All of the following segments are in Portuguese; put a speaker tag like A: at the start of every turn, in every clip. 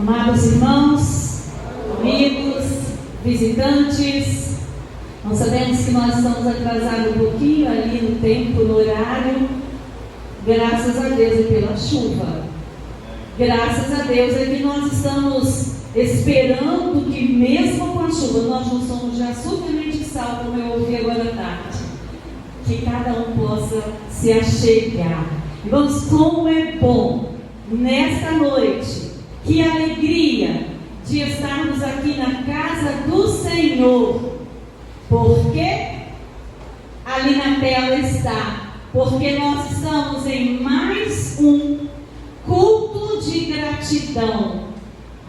A: Amados irmãos, amigos, visitantes, nós sabemos que nós estamos atrasados um pouquinho ali no tempo, no horário, graças a Deus e pela chuva. Graças a Deus é que nós estamos esperando que mesmo com a chuva, nós não somos já suplemente salvos, como eu ouvi agora à tarde, que cada um possa se achegar. Irmãos, como é bom nesta noite, que alegria de estarmos aqui na casa do Senhor, porque ali na tela está, porque nós estamos em mais um culto de gratidão.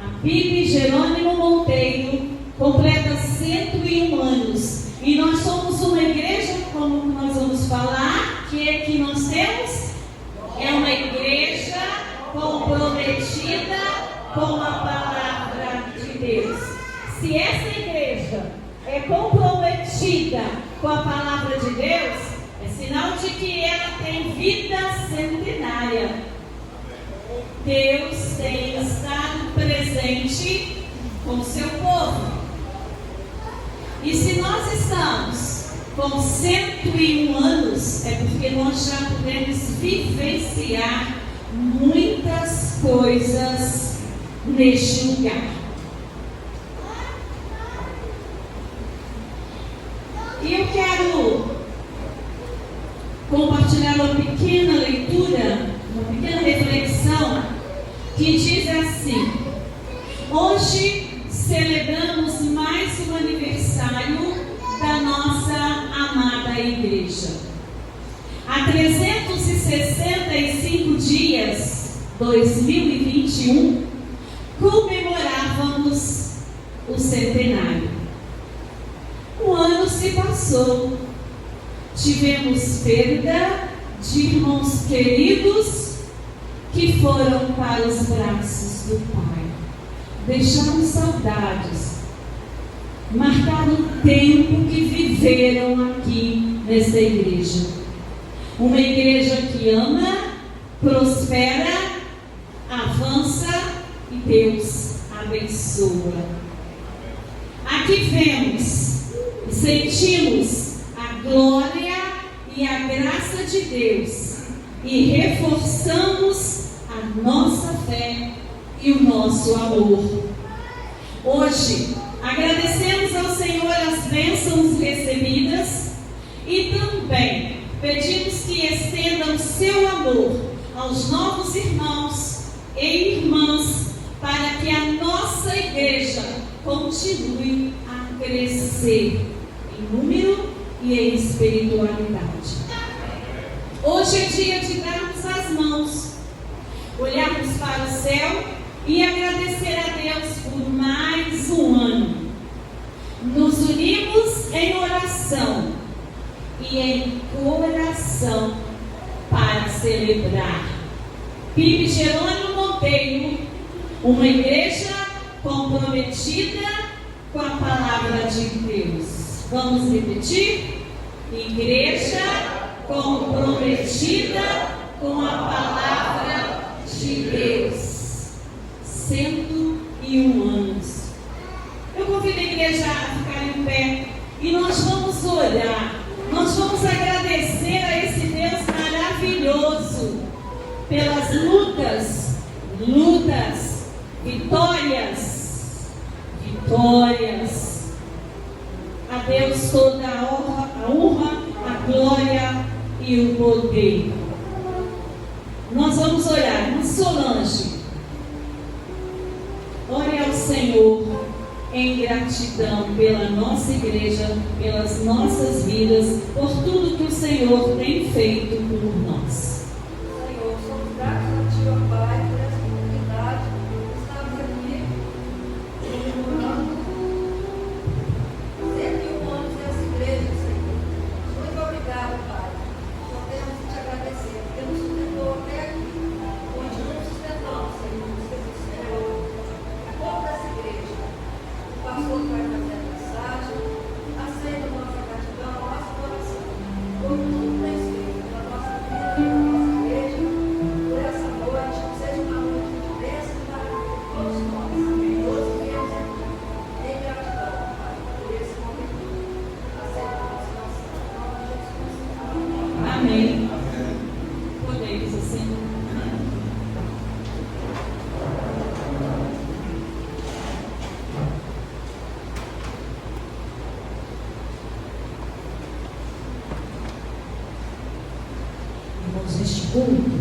A: A Bibi Jerônimo Monteiro completa 101 anos, e nós somos uma igreja, como nós vamos falar, que nós temos, é uma igreja comprometida com a palavra de Deus. Se essa igreja é comprometida com a palavra de Deus, é sinal de que ela tem vida centenária. Deus tem estado presente com o seu povo. E se nós estamos com 101 anos, é porque nós já podemos vivenciar muitas coisas neste lugar. E eu quero compartilhar uma pequena leitura, uma pequena reflexão, que diz assim: hoje celebramos mais um aniversário da nossa amada igreja. Há 365 dias, 2021, comemorávamos o centenário. O ano se passou, tivemos perda de irmãos queridos que foram para os braços do Pai. Deixaram saudades, marcaram o tempo que viveram aqui nesta igreja. Uma igreja que ama, prospera, avança e Deus abençoa. Aqui vemos e sentimos a glória e a graça de Deus e reforçamos a nossa fé e o nosso amor. Hoje agradecemos ao Senhor as bênçãos recebidas e também pedimos que estenda o seu amor aos novos irmãos e irmãs, para que a nossa igreja continue a crescer em número e em espiritualidade. Hoje é dia de darmos as mãos, olharmos para o céu e agradecer a Deus por mais um ano. Nos unimos em oração e em coração para celebrar. Bibi Jerônimo Monteiro, uma igreja comprometida com a palavra de Deus. Vamos repetir? Igreja comprometida com a palavra de Deus. 101 anos. Eu convido a igreja a ficar em pé e nós vamos orar. Nós vamos agradecer a esse Deus maravilhoso pelas lutas, vitórias. A Deus toda a honra, a glória e o poder. Nós vamos orar. Irmã Solange, ore ao Senhor em gratidão pela nossa igreja, pelas nossas vidas, por tudo que o Senhor tem feito por nós.
B: Senhor, somos gratos a Ti, ó Pai, por essa oportunidade de estarmos aqui comemorando 101 anos dessa igreja, Senhor. Muito obrigado, Pai. Só temos que Te agradecer, porque nos sustentou até aqui. Continua nos sustentando, Senhor, nos Senhor. O povo dessa igreja, o pastor que vai fazer a mensagem, aceita a nossa gratidão, a nossa oração, por tudo que tens feito na nossa vida.
A: Amém. Podemos assim.
C: Irmãos, neste culto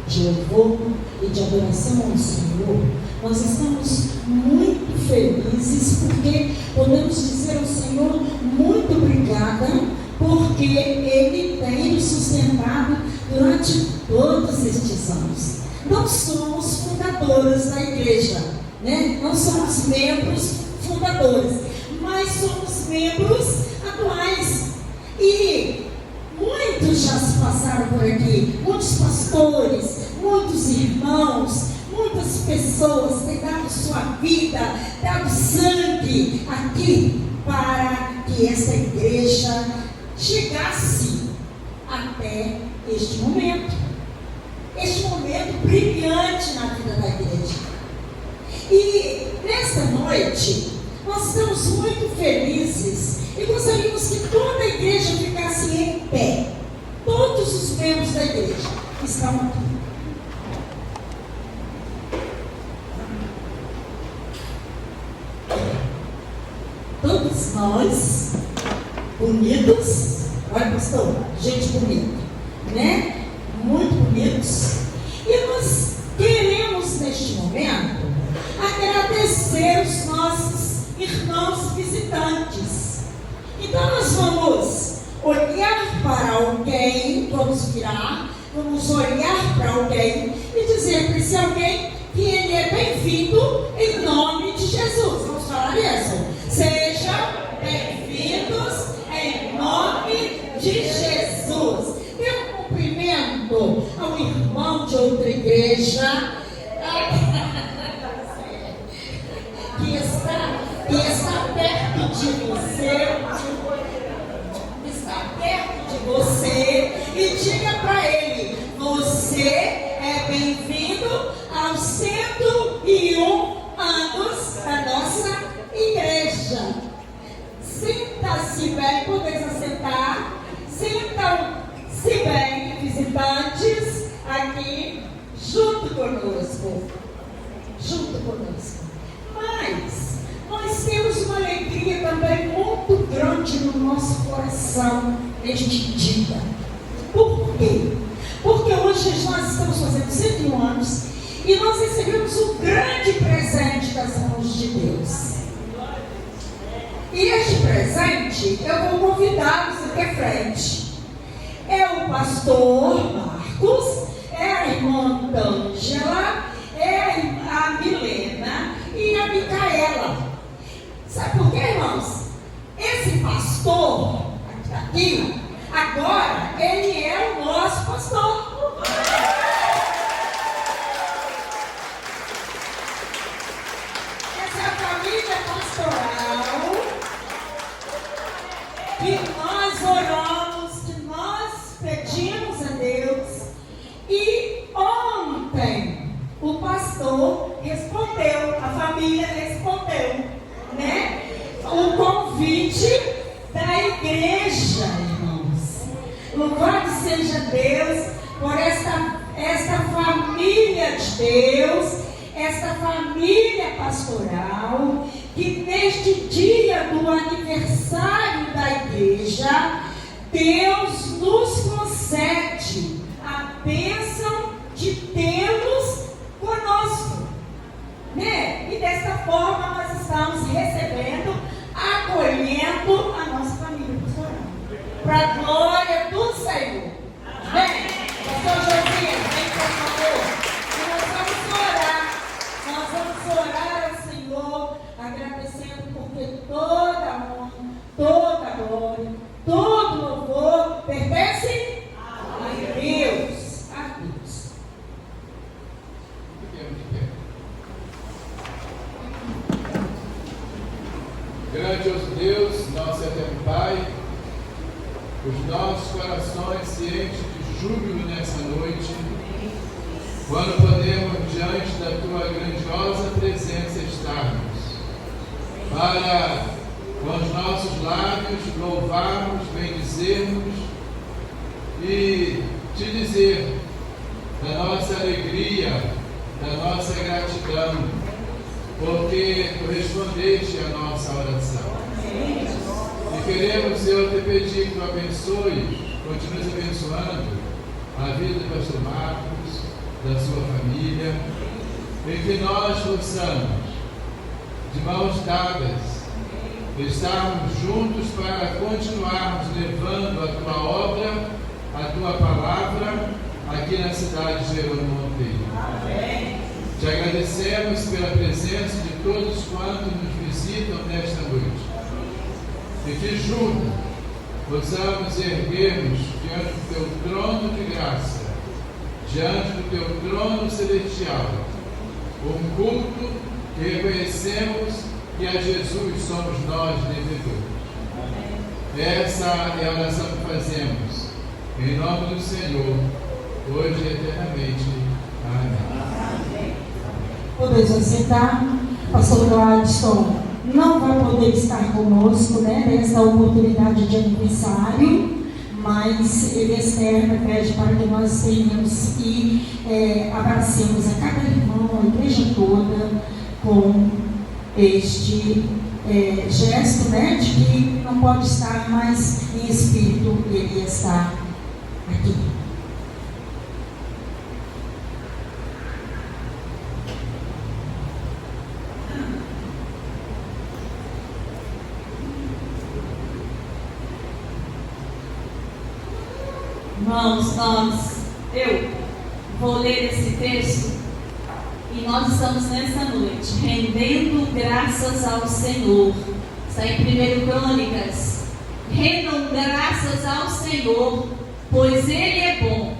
C: de louvor e de adoração ao Senhor, nós estamos muito felizes porque podemos dizer ao Senhor muito obrigada, porque Ele tem nos sustentado durante todos estes anos. Não somos fundadoras da igreja, né? Não somos membros fundadores, mas somos membros atuais. E muitos já se passaram por aqui, muitos pastores, muitos irmãos, muitas pessoas têm dado sua vida, dado sangue aqui para que esta igreja chegasse até este momento brilhante na vida da igreja. E nesta noite nós estamos muito felizes e gostaríamos que toda a igreja ficasse em pé. Todos os membros da igreja estão aqui. Todos nós, unidos, olha pastor, gente bonita, né? Muito bonitos. E nós queremos neste momento agradecer os nossos irmãos visitantes. Então nós vamos olhar para alguém, vamos virar, vamos olhar para alguém e dizer para esse alguém que ele é bem-vindo em nome de Jesus. Vamos falar isso? Sejam bem-vindos em nome de Jesus. Dê um cumprimento ao irmão de outra igreja que está perto de você, e diga para ele: você é bem-vindo aos 101 anos da nossa igreja. Sinta-se bem, podeis assentar. Sintam-se bem, visitantes, aqui junto conosco. Mas nós temos uma alegria também muito grande no nosso coração neste dia. Por quê? Porque hoje nós estamos fazendo 101 anos e nós recebemos um grande presente das mãos de Deus. E este presente eu vou convidá-los aqui à frente. É o pastor Marcos, é a irmã D'Angela, é a Milena e a Micaela. Sabe por quê, irmãos? Esse pastor que está aqui, agora, ele é o nosso pastor. Essa é a família pastoral que nós oramos, que nós pedimos a Deus. E ontem o pastor respondeu, a família respondeu, né? O convite da igreja, irmãos. Louvado seja Deus por esta família de Deus, esta família pastoral, que neste dia do aniversário da igreja, Deus nos concede a bênção de tê-los conosco, né? E desta forma nós estamos recebendo, acolhendo a nossa família pastoral, para a glória do Senhor. Amém? Pastor Josias, vem por favor. E nós vamos orar ao Senhor, agradecendo porque toda honra, toda glória, todo louvor pertence a Deus. A Deus.
D: Grandioso Deus, nosso eterno Pai, os nossos corações se enchem de júbilo nessa noite, quando podemos, diante da Tua grandiosa presença, estarmos, para, com os nossos lábios, louvarmos, bendizermos e te dizer da nossa alegria, da nossa gratidão, porque tu respondeste a nossa oração. E queremos, Senhor, te pedir que tu abençoes, continues abençoando a vida do pastor Marcos, da sua família, e que nós possamos, de mãos dadas, estarmos juntos para continuarmos levando a tua obra, a tua palavra, aqui na cidade de Jerônimo Monteiro.
A: Amém.
D: Te agradecemos pela presença de todos quantos nos visitam nesta noite. E que juntos possamos erguermos diante do teu trono de graça, diante do teu trono celestial, um culto que reconhecemos que a Jesus somos nós devedores. Essa é a oração que fazemos, em nome do Senhor, hoje e eternamente. Amém.
C: Podemos aceitar. Pastor Gladstone não vai poder estar conosco, nessa oportunidade de aniversário, mas ele externa, pede para que nós tenhamos e abracemos a cada irmão, a igreja toda, com este gesto, de que não pode estar, mas em espírito ele está aqui.
A: Irmãos, eu vou ler esse texto e nós estamos nessa noite rendendo graças ao Senhor. Está em 1 Crônicas. Rendam graças ao Senhor, pois Ele é bom.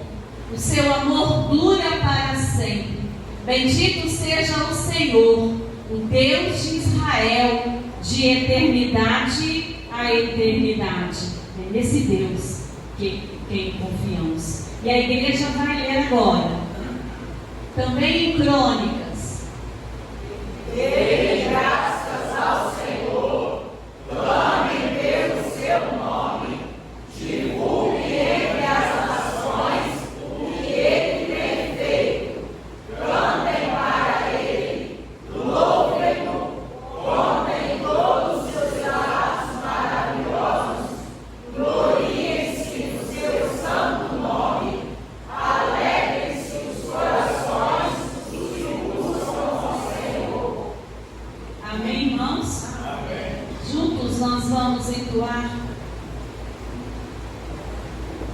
A: O seu amor dura para sempre. Bendito seja o Senhor, o Deus de Israel, de eternidade a eternidade. É nesse Deus que confiamos. E a igreja vai ler agora. Também em Crônicas.
E: Dê graças ao Senhor, clame pelo seu nome, divulgue entre as nações o que ele tem feito, cantem para ele, louvem-no, contem todos os seus atos maravilhosos, gloriem-se no seu santo nome, alegrem-se os corações dos que buscam o Senhor.
A: Amém, irmãos?
D: Amém.
A: Juntos nós vamos entoar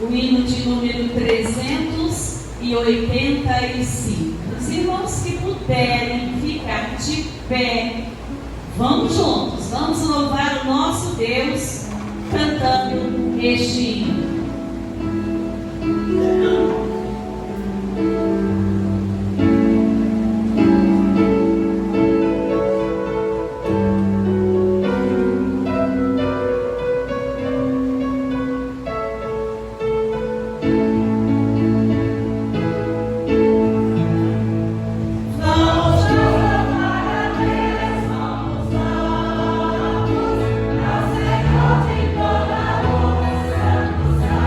A: o hino de número 385. Os irmãos que puderem ficar de pé, vamos juntos, vamos louvar o nosso Deus cantando este hino.
E: Senhor de toda a honra, Santo, Santo.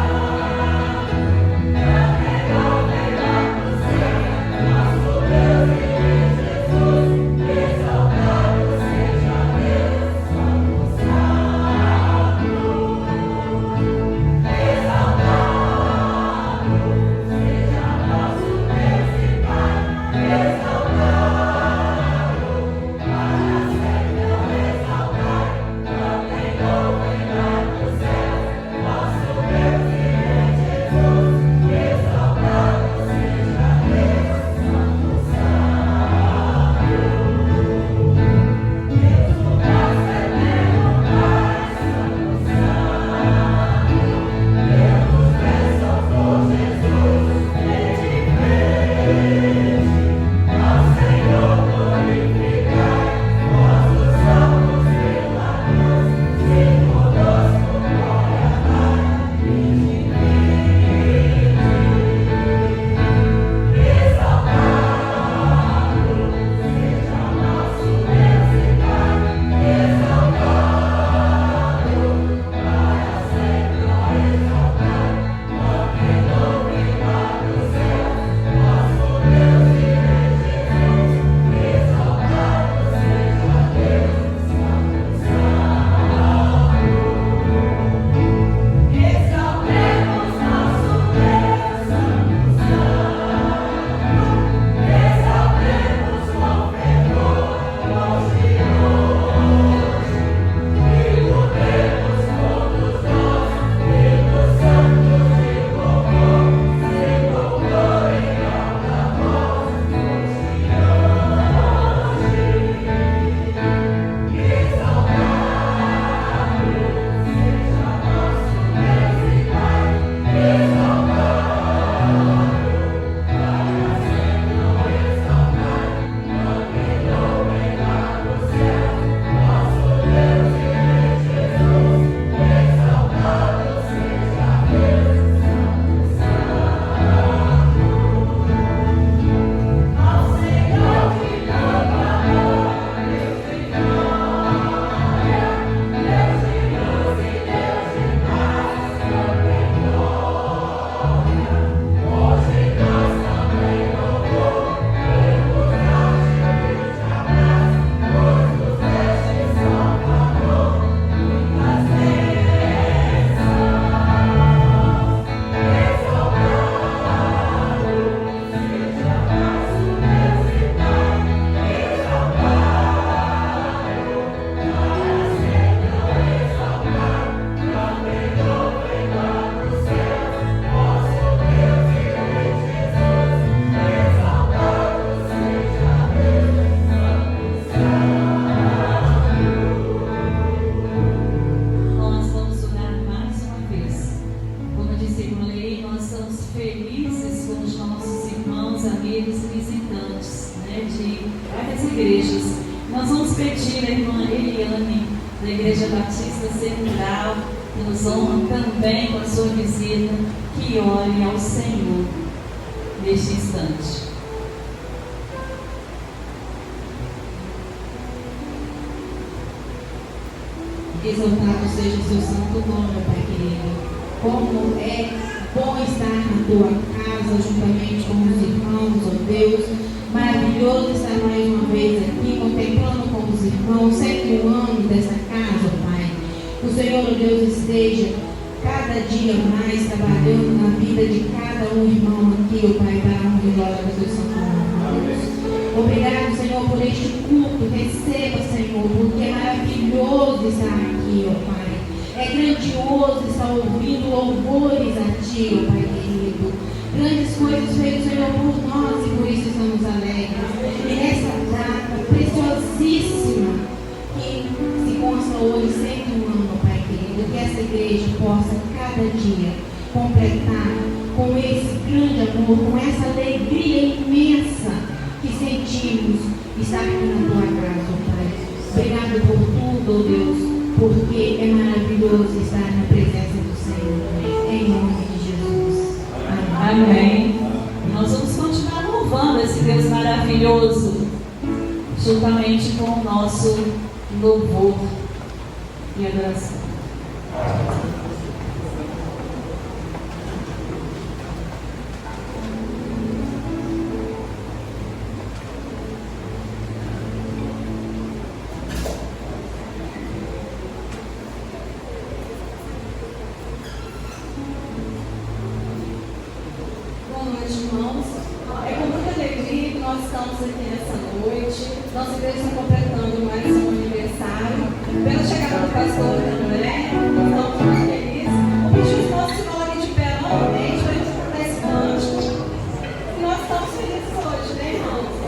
A: irmãos, amigos e visitantes, né, de várias igrejas. Nós vamos pedir à irmã Eliane, da Igreja Batista Central, que nos honra também com a sua visita, que ore ao Senhor neste instante.
F: Exaltado seja o seu santo nome, Pai querido. Como é bom estar na tua casa, juntamente com os irmãos, ó Deus. Maravilhoso estar mais uma vez aqui, contemplando com os irmãos, sempre um ano dessa casa, ó Pai. O Senhor, ó Deus, esteja cada dia mais trabalhando na vida de cada um irmão aqui, ó Pai, para a honra e glória do teu santo nome, Deus. Obrigado, Senhor, por este culto. Receba, Senhor, porque é maravilhoso estar aqui, ó Pai. É grandioso estar ouvindo louvores a Ti, ó Pai querido. Grandes coisas feitas, Senhor, por nós e por isso estamos alegres. E nessa data preciosíssima que se consta hoje, 101 anos, ó Pai querido, que essa igreja possa cada dia completar com esse grande amor, com essa alegria imensa que sentimos estar aqui na tua casa, ó Pai. Obrigado por tudo, ó Deus, porque é maravilhoso estar na presença do Senhor. Em nome de Jesus. Amém.
A: Amém. Nós vamos continuar louvando esse Deus maravilhoso, juntamente com o nosso louvor e adoração.
F: É com muita alegria que nós estamos aqui nessa noite. Nossa igreja está completando mais um aniversário. Pela chegada do pastor André, estamos muito felizes. Vou pedir os nossos irmãos aqui de pé novamente para a gente cantar esse cântico. E nós estamos felizes hoje, né, irmãos?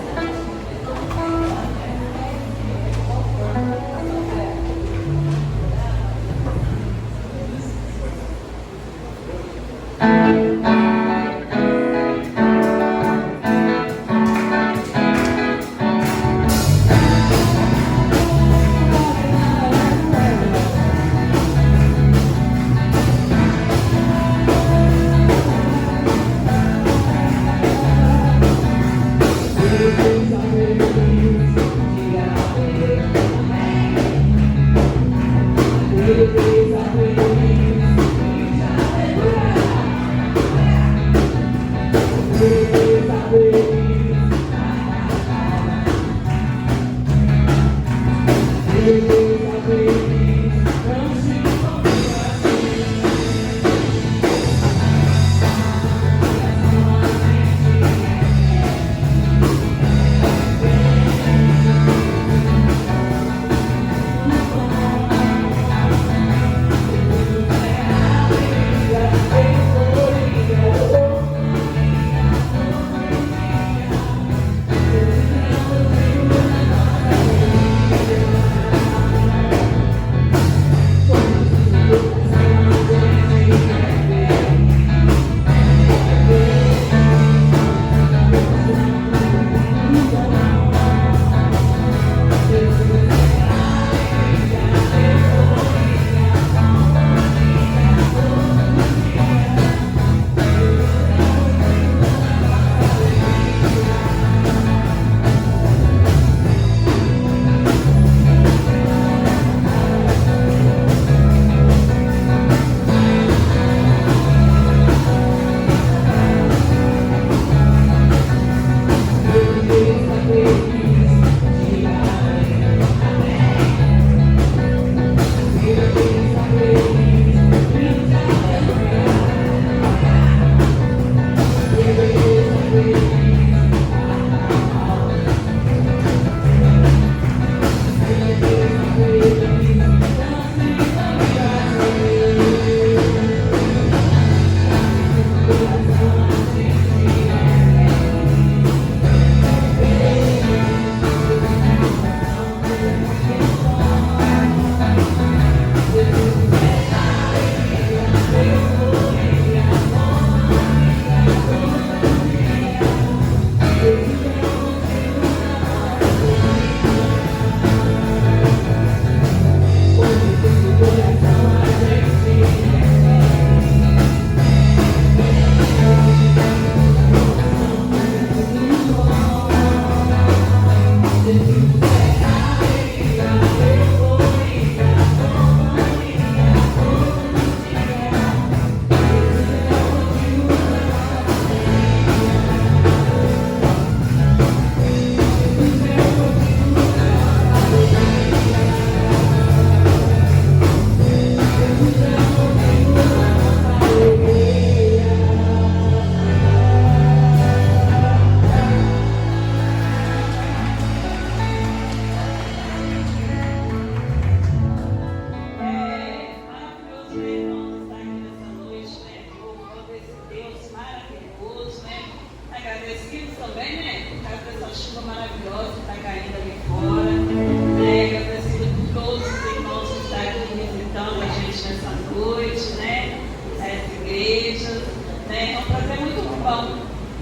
A: agradecidos também, né? Por causa dessa chuva maravilhosa que está caindo ali fora. Né? Agradecido por todos os irmãos que estão aqui visitando a gente nessa noite, né? As igrejas, né? É um prazer muito bom.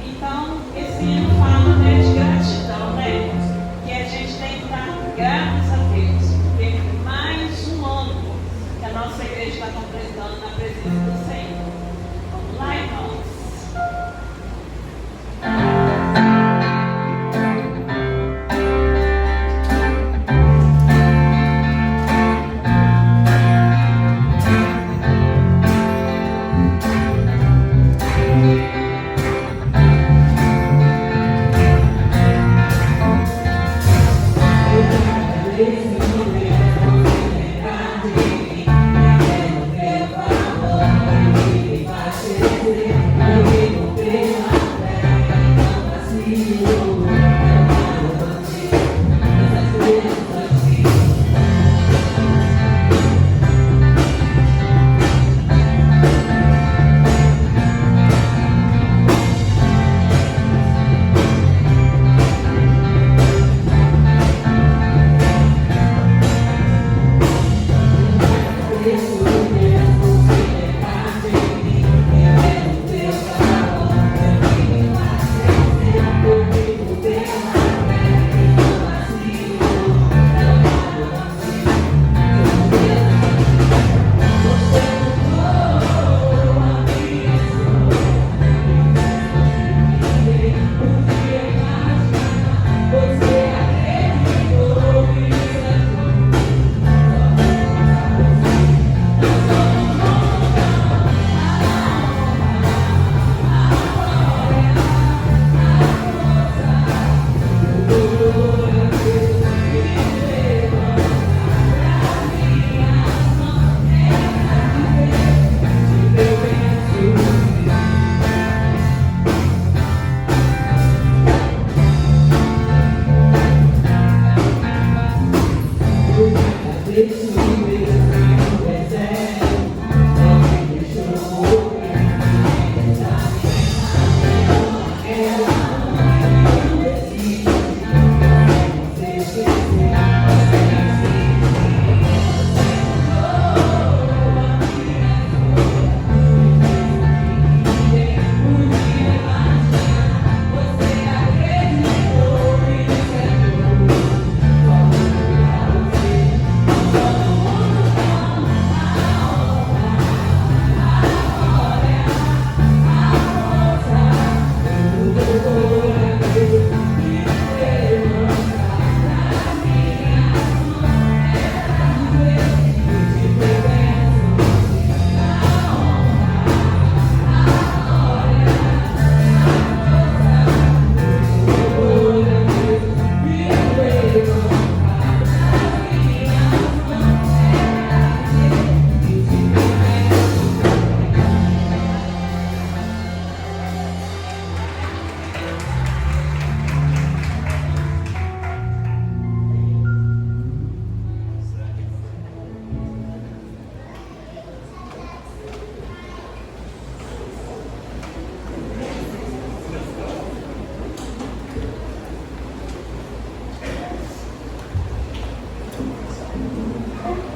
A: Então, esse hino fala, né, de gratidão, né? Que a gente tem que dar graças a Deus, porque mais um ano que a nossa igreja está completando na presença do Senhor. Vamos lá, irmãos.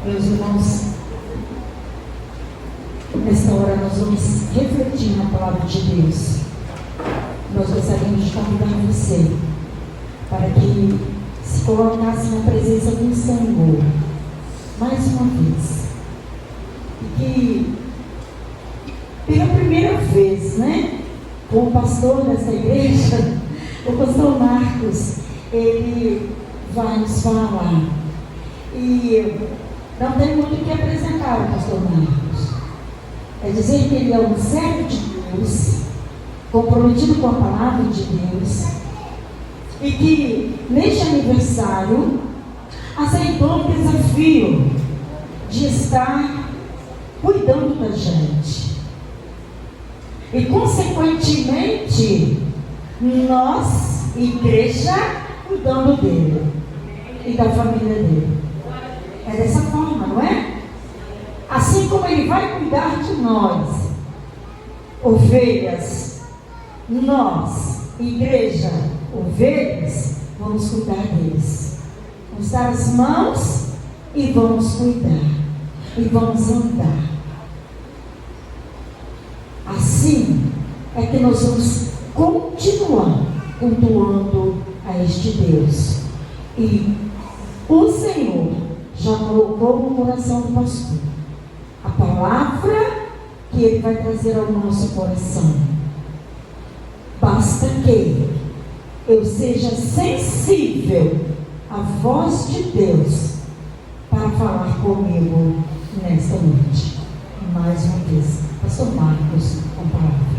C: Meus irmãos, nesta hora nós vamos refletir na palavra de Deus. Nós gostaríamos de convidar você para que se colocasse na presença do Senhor mais uma vez. E que pela primeira vez, né, como pastor dessa igreja, o pastor Marcos, ele vai nos falar. E não tem muito o que apresentar o pastor Marcos. É dizer que ele é um servo de Deus, comprometido com a palavra de Deus, e que neste aniversário aceitou o desafio de estar cuidando da gente. E consequentemente, nós, igreja, cuidando dele e da família dele. É dessa forma, não é? Assim como ele vai cuidar de nós, ovelhas, nós igreja, ovelhas, vamos cuidar deles. Vamos dar as mãos e vamos cuidar. E vamos andar. Assim é que nós vamos continuar cultuando a este Deus. E o Senhor já colocou no coração do pastor a palavra que Ele vai trazer ao nosso coração. Basta que eu seja sensível à voz de Deus para falar comigo nesta noite. Mais uma vez, pastor Marcos, com a palavra.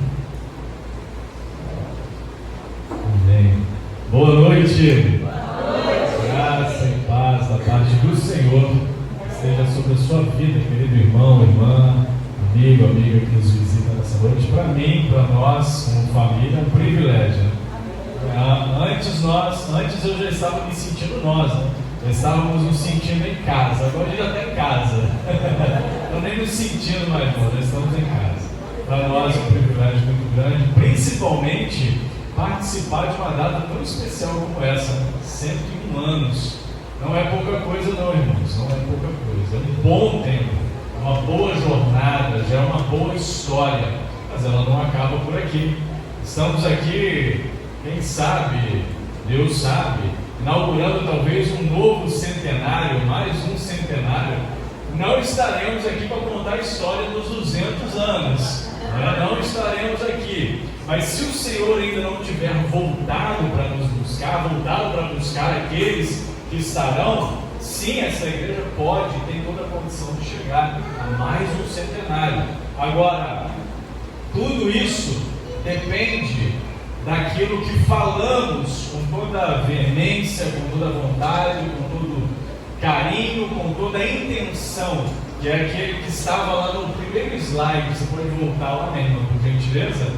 G: Amém. Boa noite. Graça e paz da parte do Senhor esteja sobre a sua vida, querido irmão, irmã, amigo, amiga que nos visita nessa noite. Para mim, para nós, como família, é um privilégio. Antes eu já estava me sentindo nós, né? Já estávamos nos sentindo em casa. Agora a gente já está em casa. Não nem nos sentindo mais, não, já estamos em casa. Para nós é um privilégio muito grande, principalmente participar de uma data tão especial como essa, né? 101 anos. Não é pouca coisa não, irmãos, não é pouca coisa. É um bom tempo, uma boa jornada, já é uma boa história, mas ela não acaba por aqui. Estamos aqui, quem sabe, Deus sabe, inaugurando talvez um novo centenário, mais um centenário. Não estaremos aqui para contar a história dos 200 anos, né? Não estaremos aqui. Mas se o Senhor ainda não tiver voltado para nos buscar, voltado para buscar aqueles que estarão, sim, essa igreja pode, tem toda a condição de chegar a mais um centenário. Agora, tudo isso depende daquilo que falamos com toda a veemência, com toda a vontade, com todo carinho, com toda a intenção, que é aquele que estava lá no primeiro slide. Você pode voltar lá, né, irmão, por gentileza?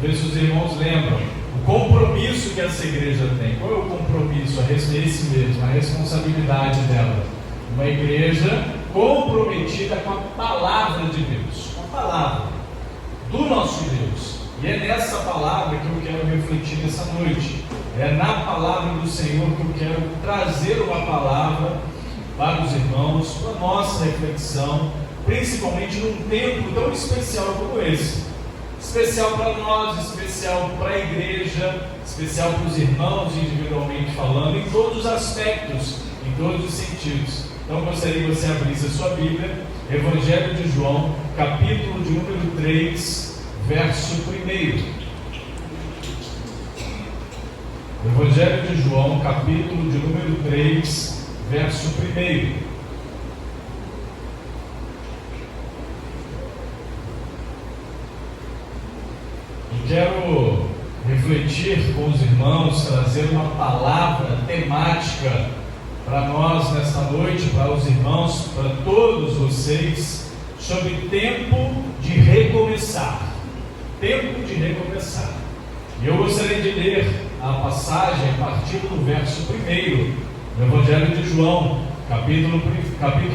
G: Ver se os irmãos lembram o compromisso que essa igreja tem. Qual é o compromisso? Esse mesmo, a responsabilidade dela. Uma igreja comprometida com a palavra de Deus, com a palavra do nosso Deus. E é nessa palavra que eu quero refletir nessa noite. É na palavra do Senhor que eu quero trazer uma palavra para os irmãos, para a nossa reflexão, principalmente num tempo tão especial como esse. Especial para nós, especial para a igreja, especial para os irmãos individualmente falando, em todos os aspectos, em todos os sentidos. Então eu gostaria que você abrisse a sua Bíblia, Evangelho de João, capítulo de número 3, verso 1. Evangelho de João, capítulo de número 3, verso 1. Quero refletir com os irmãos, trazer uma palavra temática para nós nesta noite, para os irmãos, para todos vocês, sobre tempo de recomeçar. Tempo de recomeçar. E eu gostaria de ler a passagem a partir do verso 1, do Evangelho de João, capítulo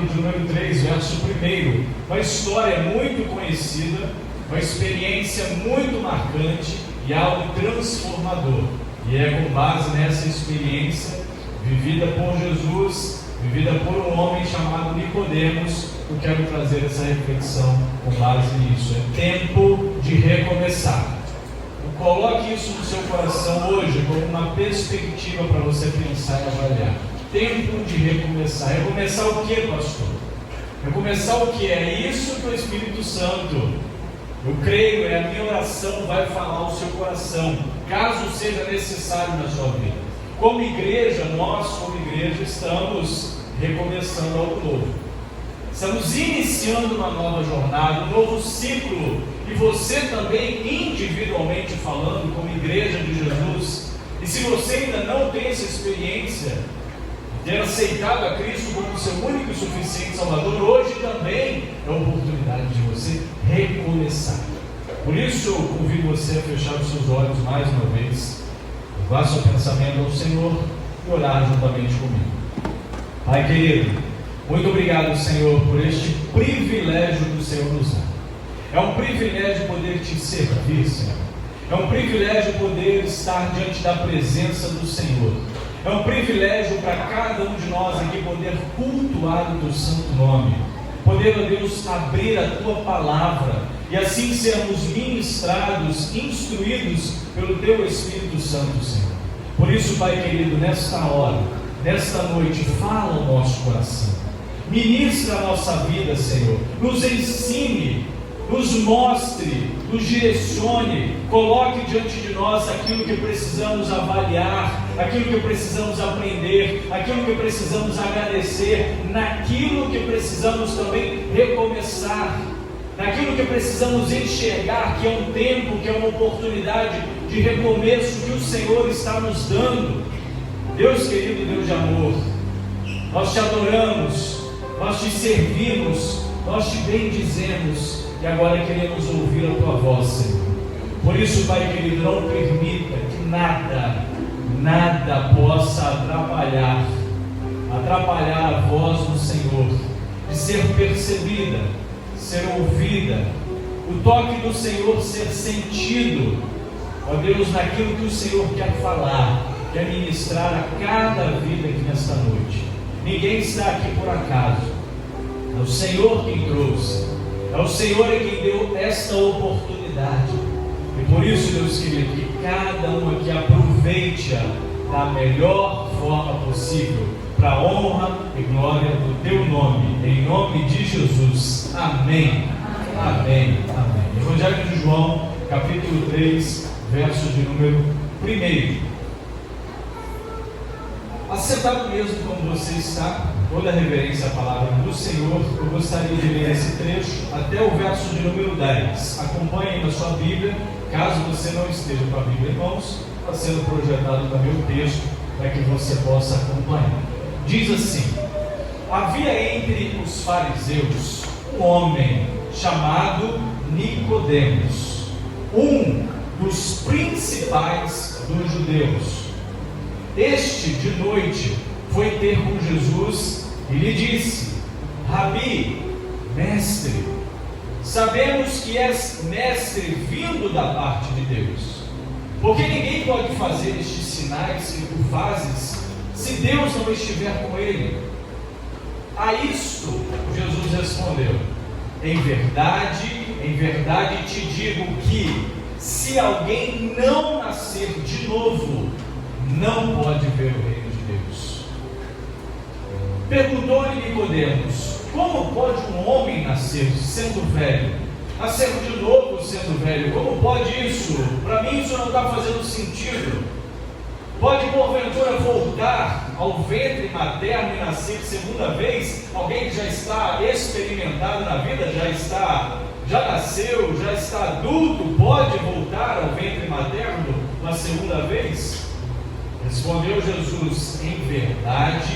G: de número 3, verso 1. Uma história muito conhecida, uma experiência muito marcante e algo transformador. E é com base nessa experiência vivida por Jesus, vivida por um homem chamado Nicodemos, que eu quero trazer essa reflexão com base nisso. É tempo de recomeçar. Coloque isso no seu coração hoje como uma perspectiva para você pensar e avaliar. Tempo de recomeçar. Recomeçar o que, pastor? Recomeçar o que? É isso que o Espírito Santo, eu creio, é a minha oração, vai falar ao seu coração, caso seja necessário na sua vida. Como igreja, nós como igreja estamos recomeçando algo novo. Estamos iniciando uma nova jornada, um novo ciclo. E você também, individualmente falando, como igreja de Jesus. E se você ainda não tem essa experiência de ter aceitado a Cristo como seu único e suficiente Salvador, hoje também é a oportunidade de você recomeçar. Por isso eu convido você a fechar os seus olhos mais uma vez, levar seu pensamento ao Senhor e orar juntamente comigo. Pai querido, muito obrigado, Senhor, por este privilégio que o Senhor nos dá. É um privilégio poder te servir, Senhor. É um privilégio poder estar diante da presença do Senhor. É um privilégio para cada um de nós aqui poder cultuar o teu santo nome. Poder, ó Deus, abrir a tua palavra e assim sermos ministrados, instruídos pelo teu Espírito Santo, Senhor. Por isso, Pai querido, nesta hora, nesta noite, fala ao nosso coração. Ministra a nossa vida, Senhor. Nos ensine, nos mostre, nos direcione, coloque diante de nós aquilo que precisamos avaliar, aquilo que precisamos aprender, aquilo que precisamos agradecer, naquilo que precisamos também recomeçar, naquilo que precisamos enxergar que é um tempo, que é uma oportunidade de recomeço que o Senhor está nos dando. Deus querido, Deus de amor, nós te adoramos, nós te servimos, nós te bendizemos e agora queremos ouvir a tua voz, Senhor. Por isso, Pai querido, não permita que nada possa atrapalhar a voz do Senhor, de ser percebida, ser ouvida, o toque do Senhor ser sentido, ó Deus, naquilo que o Senhor quer falar, quer ministrar a cada vida aqui nesta noite. Ninguém está aqui por acaso, é o Senhor quem trouxe, é o Senhor quem deu esta oportunidade, e por isso, Deus querido, que cada um aqui aproveite-a da melhor forma possível, para a honra e glória do teu nome, em nome de Jesus, amém, amém, amém. Evangelho de João, capítulo 3, verso de número 1. Assentado mesmo como você está, toda reverência à palavra do Senhor, eu gostaria de ler esse trecho até o verso de número 10. Acompanhe na sua Bíblia, caso você não esteja com a Bíblia em mãos, está sendo projetado também o texto para que você possa acompanhar. Diz assim: havia entre os fariseus um homem chamado Nicodemos, um dos principais dos judeus. Este, de noite, foi ter com Jesus e lhe disse: Rabi, mestre, sabemos que és mestre vindo da parte de Deus, porque ninguém pode fazer estes sinais que tu fazes se Deus não estiver com ele. A isto Jesus respondeu: em verdade te digo que se alguém não nascer de novo, não pode ver o reino de Deus. Perguntou-lhe Nicodemos: como pode um homem nascer sendo velho? Nascer de novo sendo velho? Como pode isso? Para mim isso não está fazendo sentido. Pode porventura voltar ao ventre materno e nascer segunda vez? Alguém que já está experimentado na vida, já nasceu, já está adulto, pode voltar ao ventre materno na segunda vez? Respondeu Jesus: em verdade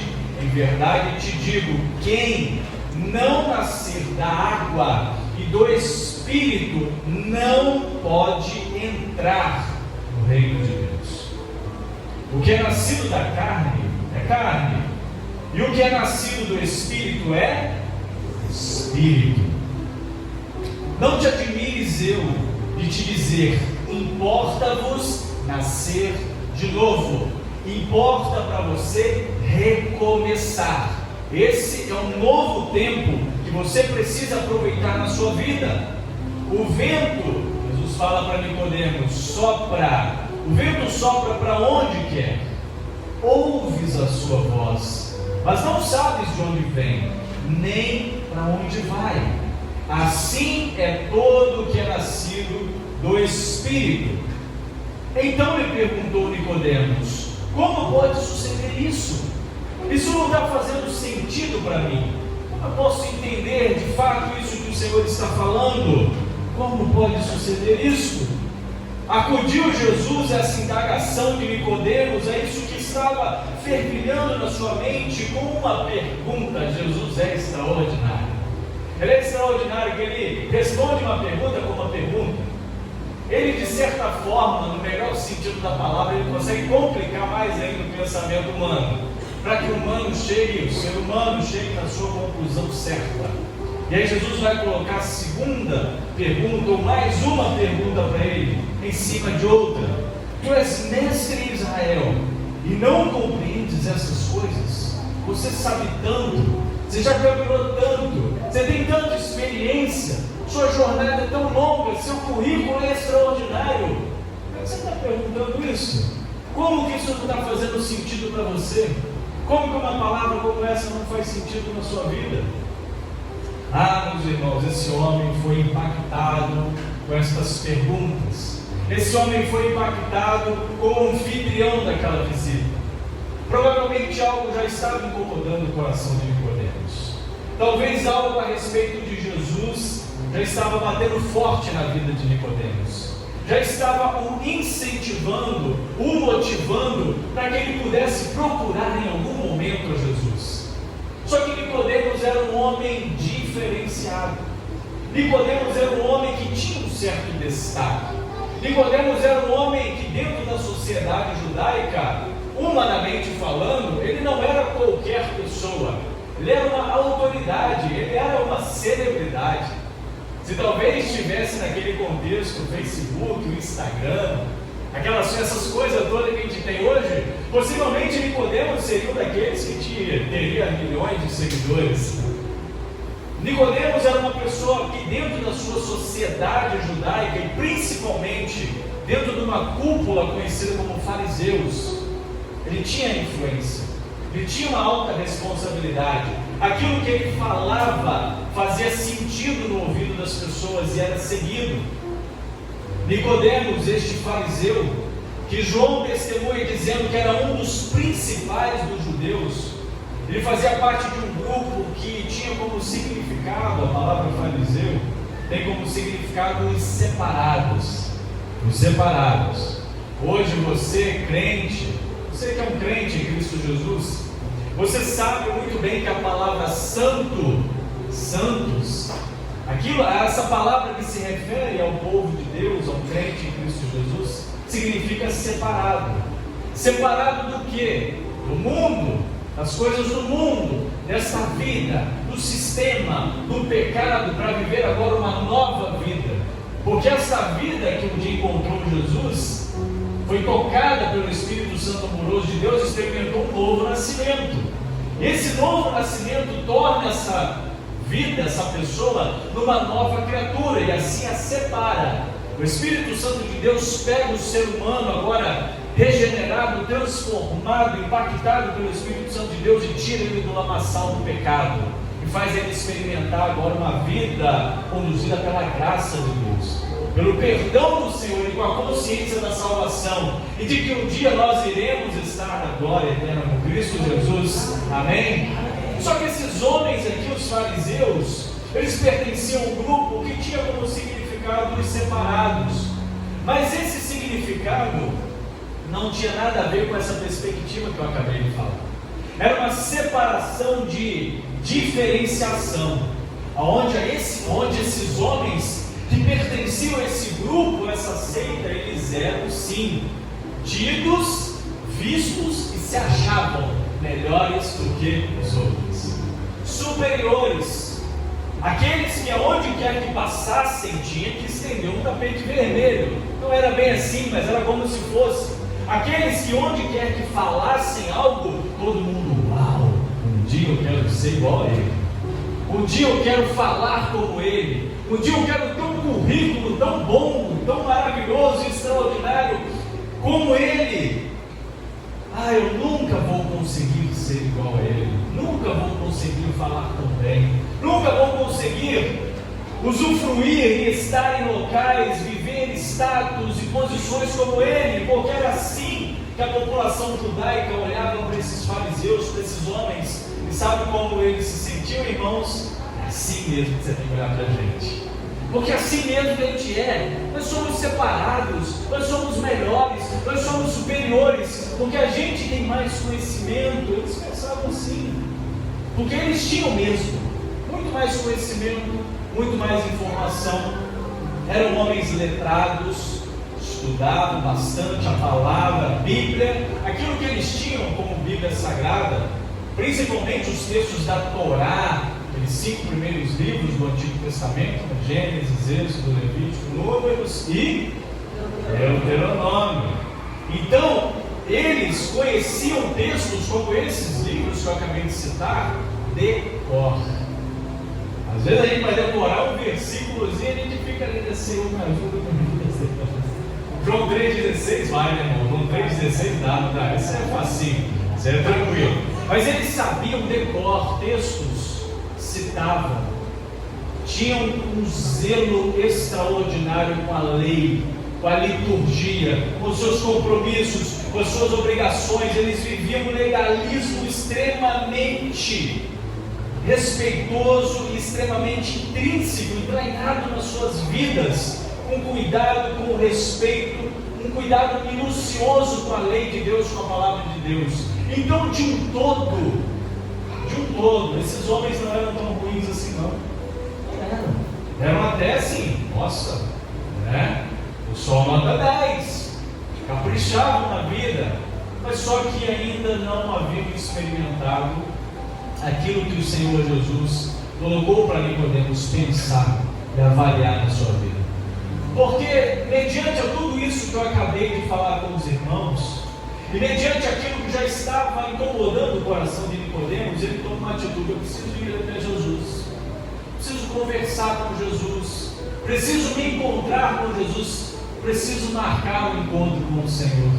G: te digo, quem não nascer da água e do Espírito não pode entrar no reino de Deus. O que é nascido da carne é carne, e o que é nascido do Espírito é Espírito. Não te admires eu de te dizer: importa-vos nascer de novo. Importa para você recomeçar. Esse é um novo tempo que você precisa aproveitar na sua vida. O vento, Jesus fala para Nicodemos, sopra. O vento sopra para onde quer. Ouves a sua voz, mas não sabes de onde vem, nem para onde vai. Assim é todo o que é nascido do Espírito. Então lhe perguntou Nicodemos: como pode suceder isso? Isso não está fazendo sentido para mim. Eu posso entender de fato isso que o Senhor está falando. Como pode suceder isso? Acudiu Jesus a essa indagação de Nicodemos, é isso que estava fervilhando na sua mente, com uma pergunta. Jesus é extraordinário. Ele é extraordinário que ele responde uma pergunta com uma pergunta. Ele, de certa forma, no melhor sentido da palavra, ele consegue complicar mais ainda o pensamento humano, para que o ser humano chegue na sua conclusão certa. E aí Jesus vai colocar a segunda pergunta, ou mais uma pergunta para ele, em cima de outra. Tu és mestre em Israel e não compreendes essas coisas? Você sabe tanto, você já caminhou tanto, você tem tanta experiência, sua jornada é tão longa, seu currículo é extraordinário. Mas você está perguntando isso? Como que isso não está fazendo sentido para você? Como que uma palavra como essa não faz sentido na sua vida? Ah, meus irmãos, esse homem foi impactado com estas perguntas. Esse homem foi impactado com o anfitrião daquela visita. Provavelmente algo já estava incomodando o coração de Nicodemos. Talvez algo a respeito de Jesus já estava batendo forte na vida de Nicodemos. Já estava o incentivando, o motivando para que ele pudesse procurar em algum momento a Jesus. Só que Nicodemos era um homem diferenciado. Nicodemos era um homem que tinha um certo destaque. Nicodemos era um homem que, dentro da sociedade judaica, humanamente falando, ele não era qualquer pessoa. Ele era uma autoridade, ele era uma celebridade. Se talvez estivesse naquele contexto, o Facebook, o Instagram, essas coisas todas que a gente tem hoje, possivelmente Nicodemos seria um daqueles que teria milhões de seguidores. Nicodemos era uma pessoa que, dentro da sua sociedade judaica, e principalmente dentro de uma cúpula conhecida como fariseus, ele tinha influência, ele tinha uma alta responsabilidade. Aquilo que ele falava fazia sentido no ouvido das pessoas e era seguido. Nicodemos, este fariseu, que João testemunha dizendo que era um dos principais dos judeus, ele fazia parte de um grupo que tinha como significado, a palavra fariseu tem como significado os separados. Os separados. Hoje você, crente, você que é um crente em Cristo Jesus, você sabe muito bem que a palavra santo, santos, essa palavra que se refere ao povo de Deus, ao crente em Cristo Jesus, significa separado. Separado do quê? Do mundo, das coisas do mundo, dessa vida, do sistema, do pecado, para viver agora uma nova vida. Porque essa vida que um dia encontrou Jesus, foi tocada pelo Espírito Santo amoroso de Deus, experimentou um novo nascimento. Esse novo nascimento torna essa vida, essa pessoa, numa nova criatura, e assim a separa. O Espírito Santo de Deus pega o ser humano agora regenerado, transformado, impactado pelo Espírito Santo de Deus, e tira ele do lamaçal do pecado, e faz ele experimentar agora uma vida conduzida pela graça de Deus, pelo perdão do Senhor, e com a consciência da salvação, e de que um dia nós iremos estar na glória eterna com Cristo Jesus. Amém? Só que esses homens aqui, os fariseus, eles pertenciam a um grupo que tinha como significado os separados, mas esse significado não tinha nada a ver com essa perspectiva que eu acabei de falar. Era uma separação de diferenciação, onde esses homens que pertenciam a esse grupo, essa seita, eles eram sim tidos, vistos e se achavam melhores do que os outros, superiores. Aqueles que aonde quer que passassem tinha que estender um tapete vermelho. Não era bem assim, mas era como se fosse. Aqueles que onde quer que falassem algo, todo mundo, uau, um dia eu quero ser igual a ele, um dia eu quero falar como ele, um dia eu quero ter um currículo tão bom, tão maravilhoso e extraordinário como ele. Eu nunca vou conseguir ser igual a ele, nunca vou conseguir falar tão bem, nunca vou conseguir usufruir e estar em locais, viver status e posições como ele, porque era assim que a população judaica olhava para esses fariseus, para esses homens, e sabe como eles se sentiam, irmãos? É assim mesmo que você tem que olhar para a gente, porque assim mesmo que a gente é. Nós somos separados, nós somos melhores, nós somos superiores, porque a gente tem mais conhecimento. Eles pensavam assim, porque eles tinham mesmo muito mais conhecimento, muito mais informação, eram homens letrados, estudavam bastante a palavra, a Bíblia, aquilo que eles tinham como Bíblia Sagrada, principalmente os textos da Torá, aqueles 5 primeiros livros do Antigo Testamento, Gênesis, Êxodo, Levítico, Números e Deuteronômio. Então, eles conheciam textos como esses livros que eu acabei de citar, de cor. Às vezes a gente vai decorar um versículozinho e a gente fica ali assim, me ajuda. João 3,16 vai, né, irmão? João 3,16 dá, isso é facinho, isso é tranquilo. Mas eles sabiam de cor, textos, citavam, tinham um zelo extraordinário com a lei, com a liturgia, com os seus compromissos, com as suas obrigações. Eles viviam um legalismo extremamente respeitoso e extremamente intrínseco, entranhado nas suas vidas, com cuidado, com respeito, um cuidado minucioso com a lei de Deus, com a palavra de Deus. Então, de um todo, esses homens não eram tão ruins assim, não. Eram até assim, nossa, né? O sol nota 10, caprichavam na vida, mas só que ainda não haviam experimentado aquilo que o Senhor Jesus colocou para Nicodemos pensar e avaliar na sua vida. Porque, mediante a tudo isso que eu acabei de falar com os irmãos, e mediante aquilo que já estava incomodando o coração de Nicodemos, ele toma uma atitude: eu preciso ir até Jesus, preciso conversar com Jesus, preciso me encontrar com Jesus, preciso marcar um encontro com o Senhor.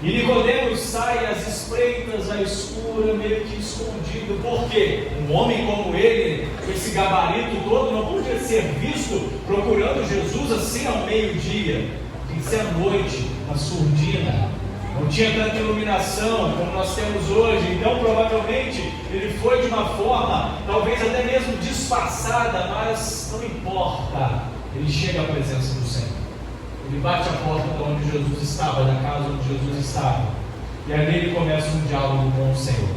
G: E Nicodemos sai às espreitas, à escura, meio que escondido, porque um homem como ele, com esse gabarito todo, não podia ser visto procurando Jesus assim ao meio-dia. Tem que ser à noite, na surdina. Não tinha tanta iluminação como nós temos hoje, então provavelmente ele foi de uma forma, talvez até mesmo disfarçada, mas não importa, ele chega à presença do Senhor. Ele bate a porta de onde Jesus estava, da casa onde Jesus estava. E ali ele começa um diálogo com o Senhor.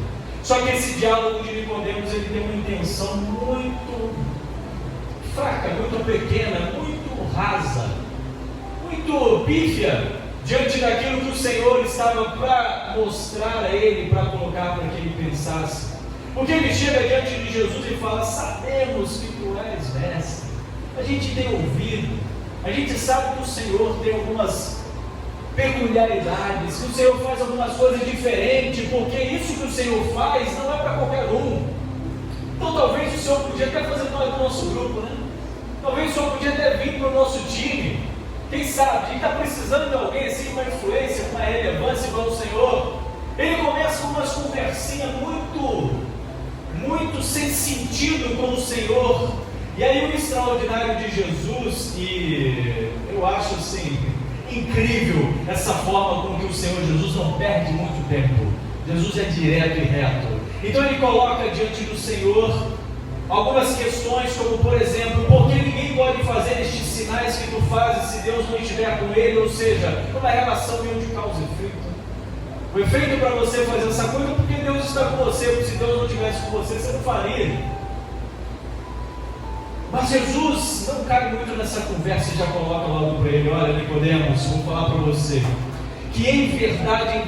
G: Só que esse diálogo de Nicodemos, ele tem uma intenção muito fraca, muito pequena, muito rasa, muito pífia, diante daquilo que o Senhor estava para mostrar a ele, para colocar para que ele pensasse. Porque ele chega diante de Jesus e fala: sabemos que tu és mestre. A gente tem ouvido, a gente sabe que o Senhor tem algumas peculiaridades, que o Senhor faz algumas coisas diferentes, porque isso que o Senhor faz não é para qualquer um. Então talvez o Senhor podia até fazer parte do nosso grupo, né? Talvez o Senhor podia até vir para o nosso time. Quem sabe? A gente está precisando de alguém assim, com uma influência, com uma relevância igual o Senhor. Ele começa com umas conversinhas muito sem sentido com o Senhor. E aí o extraordinário de Jesus, e eu acho assim, incrível essa forma com que o Senhor Jesus não perde muito tempo. Jesus é direto e reto. Então ele coloca diante do Senhor algumas questões, como por exemplo: por que ninguém pode fazer estes sinais que tu fazes se Deus não estiver com ele? Ou seja, uma relação meio de causa e efeito. O efeito para você fazer essa coisa é porque Deus está com você, porque se Deus não estivesse com você, você não faria. Mas Jesus não cabe muito nessa conversa e já coloca logo para ele: olha, Nicodemos, vou falar para você que em verdade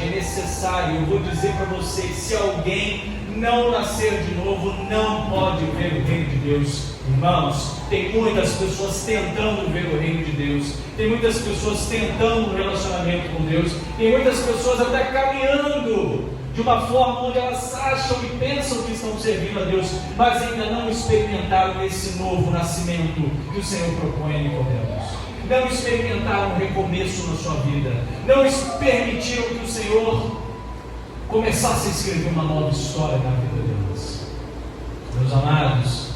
G: é necessário, eu vou dizer para você, se alguém não nascer de novo, não pode ver o reino de Deus. Irmãos, tem muitas pessoas tentando ver o reino de Deus, tem muitas pessoas tentando um relacionamento com Deus, tem muitas pessoas até caminhando de uma forma onde elas acham e pensam que estão servindo a Deus, mas ainda não experimentaram esse novo nascimento que o Senhor propõe a Nicodemos. Não experimentaram um recomeço na sua vida, não permitiram que o Senhor começasse a escrever uma nova história na vida deles. Meus amados,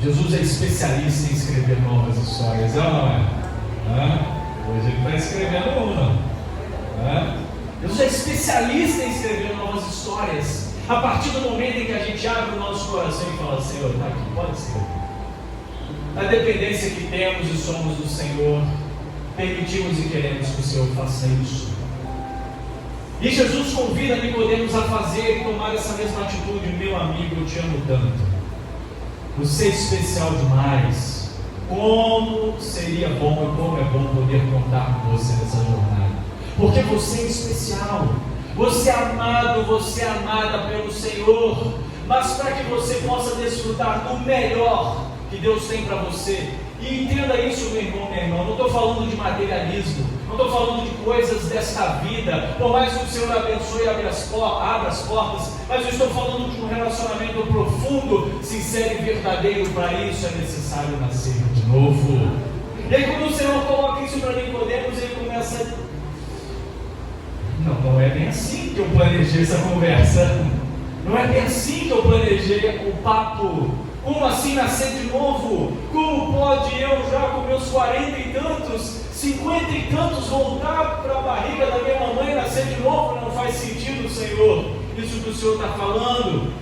G: Jesus é especialista em escrever novas histórias, é ou não é? Hoje ele está escrevendo uma. Jesus é especialista em escrever novas histórias. A partir do momento em que a gente abre o nosso coração e fala: Senhor, está aqui, pode escrever. Na dependência que temos e somos do Senhor, permitimos e queremos que o Senhor faça isso. E Jesus convida Nicodemos a fazer e tomar essa mesma atitude. Meu amigo, eu te amo tanto. Você é especial demais. Como seria bom e como é bom poder contar com você nessa jornada. Porque você é especial. Você é amado, você é amada pelo Senhor. mas para que você possa desfrutar do melhor que Deus tem para você. E entenda isso, meu irmão, minha irmã. Não estou falando de materialismo, não estou falando de coisas desta vida, por mais que o Senhor abençoe e abra as portas, mas eu estou falando de um relacionamento profundo, sincero e verdadeiro. Para isso é necessário nascer de novo. E aí, quando o Senhor coloca isso para Nicodemos, ele começa: não é bem assim que eu planejei essa conversa, não é bem assim que eu planejei o papo. Como assim nascer de novo? Como pode eu, já com meus 40 e tantos, 50 e tantos, voltar para a barriga da minha mamãe e nascer de novo? Não faz sentido, Senhor, isso que o Senhor está falando.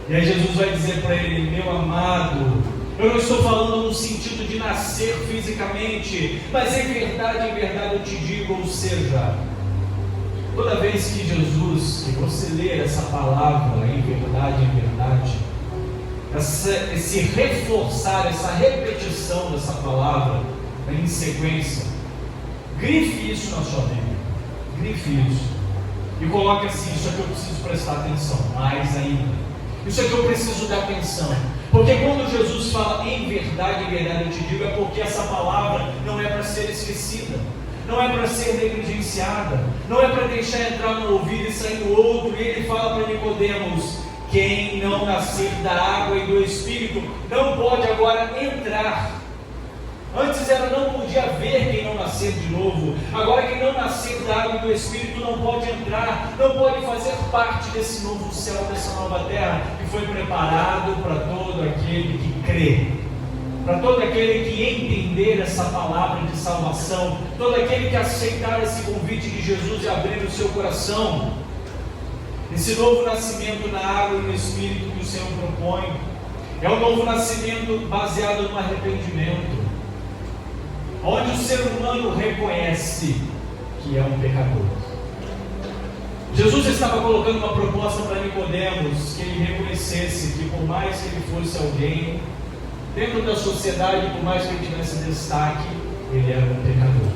G: E aí Jesus vai dizer para ele: meu amado, eu não estou falando no sentido de nascer fisicamente, mas em verdade eu te digo, ou seja, toda vez que Jesus, que você ler essa palavra, em verdade, esse reforçar, essa repetição dessa palavra em sequência, grife isso na sua Bíblia, grife isso, e coloque assim: isso aqui eu preciso prestar atenção, mais ainda, isso aqui eu preciso dar atenção, porque quando Jesus fala em verdade eu te digo, é porque essa palavra não é para ser esquecida, não é para ser negligenciada, não é para deixar entrar no ouvido e sair no outro. E ele fala para Nicodemos: quem não nascer da água e do Espírito não pode agora entrar. Antes era não podia ver quem não nascer de novo. Agora quem não nascer da água e do Espírito não pode entrar, não pode fazer parte desse novo céu, dessa nova terra que foi preparado para todo aquele que crê, para todo aquele que entender essa palavra de salvação, todo aquele que aceitar esse convite de Jesus e abrir o seu coração. Esse novo nascimento na água e no Espírito que o Senhor propõe é um novo nascimento baseado no arrependimento, onde o ser humano reconhece que é um pecador. Jesus estava colocando uma proposta para Nicodemos, que ele reconhecesse que por mais que ele fosse alguém dentro da sociedade, por mais que ele tivesse destaque, ele era um pecador.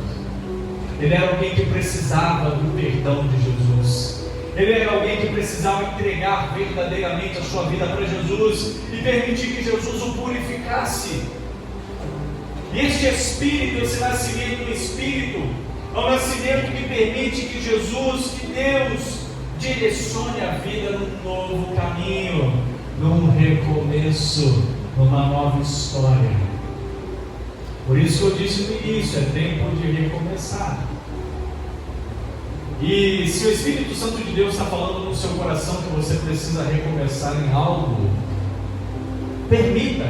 G: Ele era alguém que precisava do perdão de Jesus. Ele era alguém que precisava entregar verdadeiramente a sua vida para Jesus e permitir que Jesus o purificasse. E este Espírito, esse nascimento do Espírito, é um nascimento que permite que Jesus, que Deus, direcione a vida num novo caminho, num recomeço, numa nova história. Por isso que eu disse no início, é tempo de recomeçar. E se o Espírito Santo de Deus está falando no seu coração que você precisa recomeçar em algo, permita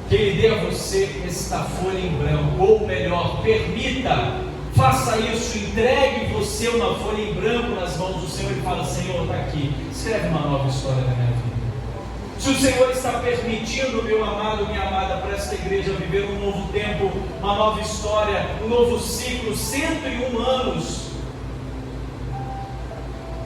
G: que Ele dê a você esta folha em branco, ou melhor, permita, faça isso, entregue você uma folha em branco nas mãos do Senhor e fala: Senhor, está aqui, escreve uma nova história da minha vida. Se o Senhor está permitindo, meu amado, minha amada, para esta igreja viver um novo tempo, uma nova história, um novo ciclo, 101 anos,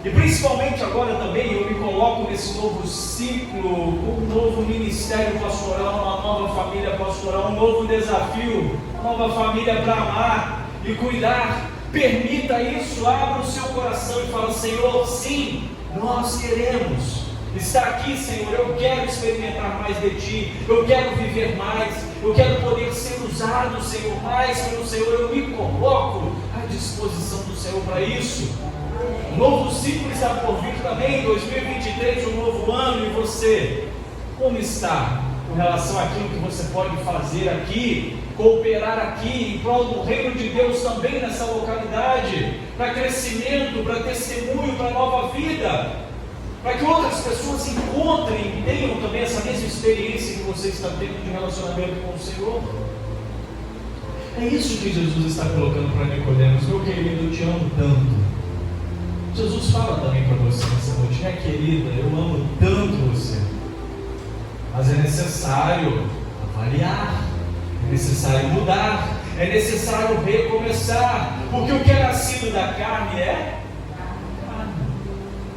G: e principalmente agora também eu me coloco nesse novo ciclo, um novo ministério pastoral, uma nova família pastoral, um novo desafio, uma nova família para amar e cuidar. Permita isso, abra o seu coração e fala: Senhor, sim, nós queremos estar aqui, Senhor, eu quero experimentar mais de Ti, eu quero viver mais, eu quero poder ser usado, Senhor, mais pelo Senhor. Eu me coloco à disposição do Senhor para isso. Um novo ciclo está por vir também, 2023, um novo ano. E você, como está com relação àquilo que você pode fazer aqui, cooperar aqui, em prol do reino de Deus também nessa localidade, para crescimento, para testemunho, para nova vida, para que outras pessoas encontrem e tenham também essa mesma experiência que você está tendo de relacionamento com o Senhor? É isso que Jesus está colocando para Nicodemos: meu querido, eu te amo tanto. Jesus fala também para você nessa noite: minha querida, eu amo tanto você, mas é necessário avaliar, é necessário mudar, é necessário recomeçar, porque o que é nascido da carne é carne.